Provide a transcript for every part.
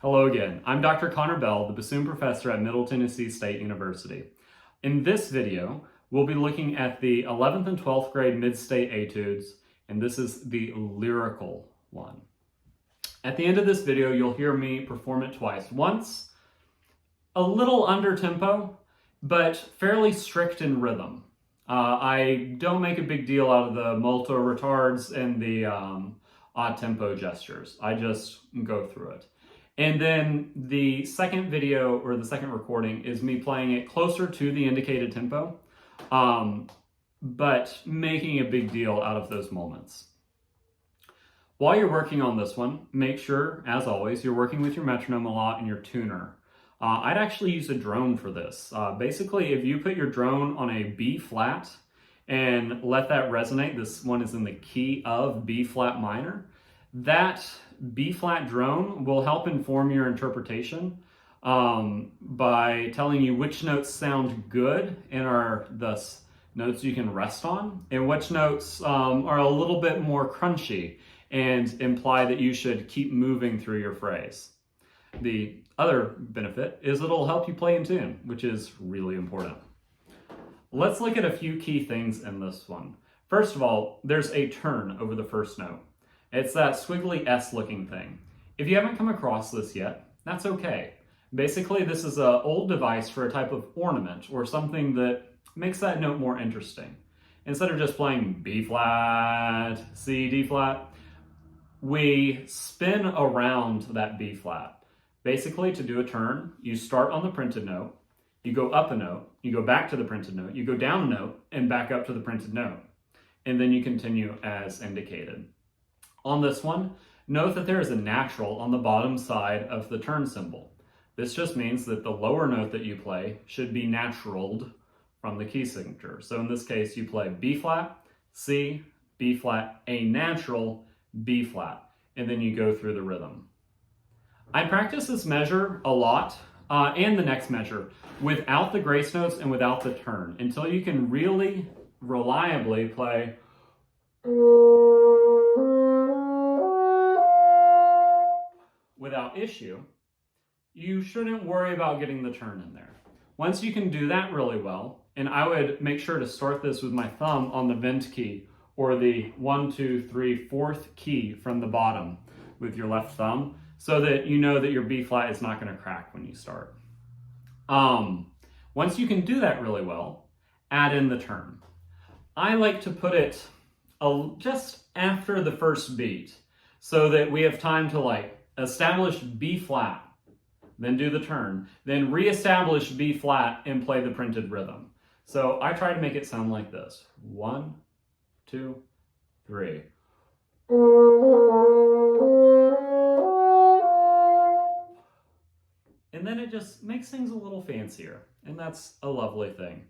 Hello again. I'm Dr. Conor Bell, the Bassoon professor at Middle Tennessee State University. In this video, we'll be looking at the 11th and 12th grade mid-state etudes, and this is the lyrical one. At the end of this video, you'll hear me perform it twice. Once, a little under tempo, but fairly strict in rhythm. I don't make a big deal out of the molto retards and the odd tempo gestures. I just go through it. And then the second video, or the second recording, is me playing it closer to the indicated tempo, but making a big deal out of those moments. While you're working on this one, make sure, as always, you're working with your metronome a lot and your tuner. I'd actually use a drone for this. Basically, if you put your drone on a B flat and let that resonate, this one is in the key of B flat minor, that B flat drone will help inform your interpretation by telling you which notes sound good and are thus notes you can rest on, and which notes are a little bit more crunchy and imply that you should keep moving through your phrase. The other benefit is it'll help you play in tune, which is really important. Let's look at a few key things in this one. First of all, there's a turn over the first note. It's that squiggly S looking thing. If you haven't come across this yet, that's okay. Basically, this is an old device for a type of ornament or something that makes that note more interesting. Instead of just playing B flat, C, D flat, we spin around that B flat. Basically, to do a turn, you start on the printed note, you go up a note, you go back to the printed note, you go down a note, and back up to the printed note. And then you continue as indicated. On this one, note that there is a natural on the bottom side of the turn symbol. This just means that the lower note that you play should be naturaled from the key signature. So in this case, you play B flat, C, B flat, A natural, B flat, and then you go through the rhythm. I practice this measure a lot, and the next measure, without the grace notes and without the turn, until you can really reliably play without issue. You shouldn't worry about getting the turn in there. Once you can do that really well, and I would make sure to start this with my thumb on the vent key, or the 1, 2, 3, 4th key from the bottom with your left thumb, so that you know that your B flat is not going to crack when you start. Once you can do that really well, add in the turn. I like to put it just after the first beat, so that we have time to establish B flat, then do the turn, then re-establish B flat and play the printed rhythm. So I try to make it sound like this. 1, 2, 3. And then it just makes things a little fancier, and that's a lovely thing.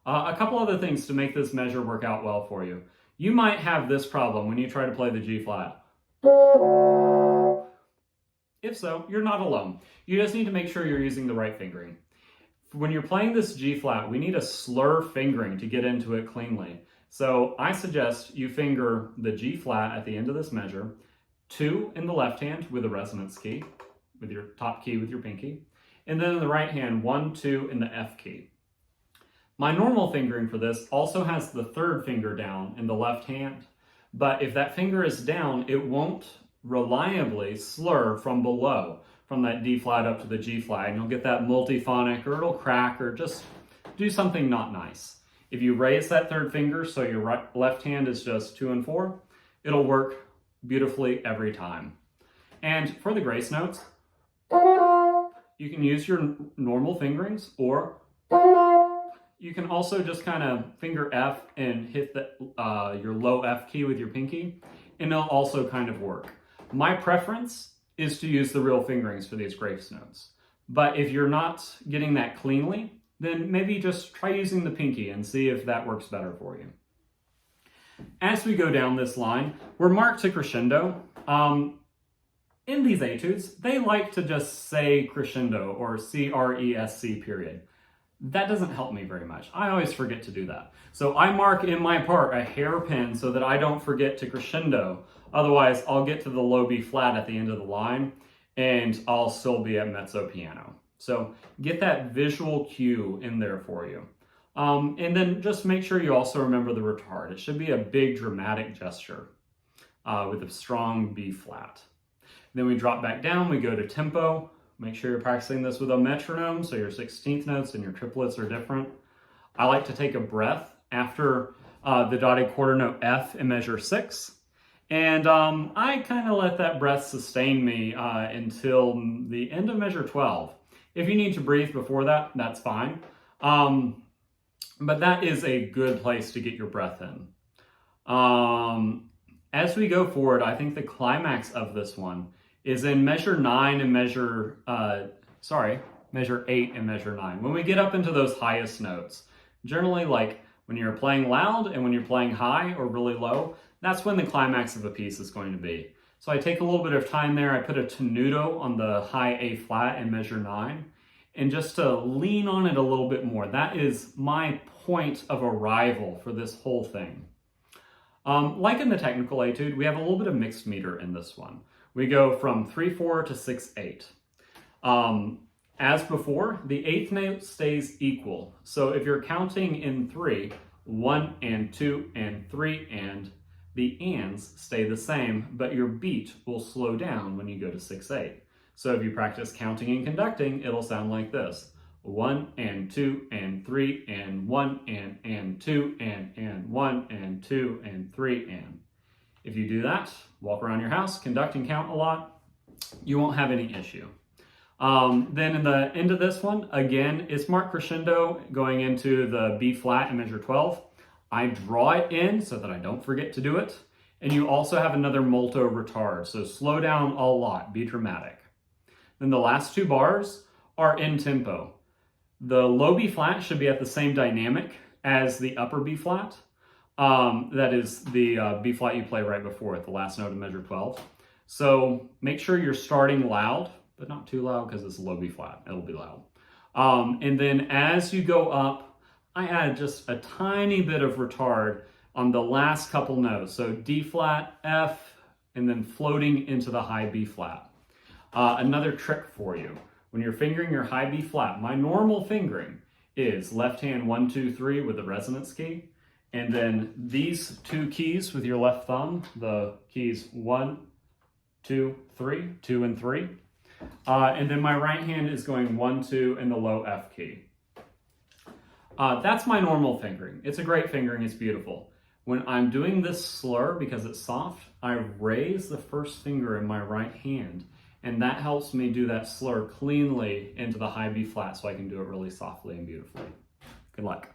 A couple other things to make this measure work out well for you. You might have this problem when you try to play the G flat. If so, you're not alone. You just need to make sure you're using the right fingering. When you're playing this G flat, we need a slur fingering to get into it cleanly. So I suggest you finger the G flat at the end of this measure, 2 in the left hand with a resonance key, with your top key with your pinky, and then in the right hand, 1, 2 in the F key. My normal fingering for this also has the 3rd finger down in the left hand, but if that finger is down, it won't reliably slur from below, from that D flat up to the G flat, and you'll get that multiphonic, or it'll crack, or just do something not nice. If you raise that 3rd finger so your left hand is just 2 and 4, it'll work beautifully every time. And for the grace notes, you can use your normal fingerings, or you can also just kind of finger F and hit your low F key with your pinky, and it'll also kind of work. My preference is to use the real fingerings for these grace notes. But if you're not getting that cleanly, then maybe just try using the pinky and see if that works better for you. As we go down this line, we're marked to crescendo. In these etudes, they like to just say crescendo, or C-R-E-S-C period. That doesn't help me very much. I always forget to do that. So I mark in my part a hairpin so that I don't forget to crescendo. Otherwise, I'll get to the low B flat at the end of the line, and I'll still be at mezzo piano. So get that visual cue in there for you. And then just make sure you also remember the retard. It should be a big dramatic gesture with a strong B flat. Then we drop back down, we go to tempo. Make sure you're practicing this with a metronome so your 16th notes and your triplets are different. I like to take a breath after the dotted quarter note F in measure 6. And I kind of let that breath sustain me until the end of measure 12. If you need to breathe before that, that's fine. But that is a good place to get your breath in. As we go forward, I think the climax of this one is in measure 9 and measure 8 and measure 9. When we get up into those highest notes, generally like when you're playing loud and when you're playing high or really low, that's when the climax of a piece is going to be. So I take a little bit of time there. I put a tenuto on the high A flat in measure 9, and just to lean on it a little bit more. That is my point of arrival for this whole thing. Like in the technical etude, we have a little bit of mixed meter in this one. We go from 3/4 to 6/8. As before, the 8th note stays equal. So if you're counting in 3, 1 and 2 and 3 and, the ands stay the same, but your beat will slow down when you go to 6/8. So if you practice counting and conducting, it'll sound like this. 1 and 2 and 3 and 1 and 2 and 1 and 2 and 3 and. If you do that, walk around your house, conduct and count a lot, you won't have any issue. Then in the end of this one, again, it's marked crescendo going into the B flat in measure 12. I draw it in so that I don't forget to do it. And you also have another molto retard, so slow down a lot, be dramatic. Then the last 2 bars are in tempo. The low B flat should be at the same dynamic as the upper B flat. That is the B flat you play right before it, the last note of measure 12. So make sure you're starting loud, but not too loud because it's a low B flat. It'll be loud. And then as you go up, I add just a tiny bit of retard on the last couple notes. So D flat, F, and then floating into the high B flat. Another trick for you. When you're fingering your high B flat, my normal fingering is left hand 1, 2, 3 with the resonance key. And then these 2 keys with your left thumb, the keys 1, 2, 3, 2 and 3. And then my right hand is going 1, 2 in the low F key. That's my normal fingering. It's a great fingering, it's beautiful. When I'm doing this slur, because it's soft, I raise the first finger in my right hand, and that helps me do that slur cleanly into the high B flat so I can do it really softly and beautifully. Good luck.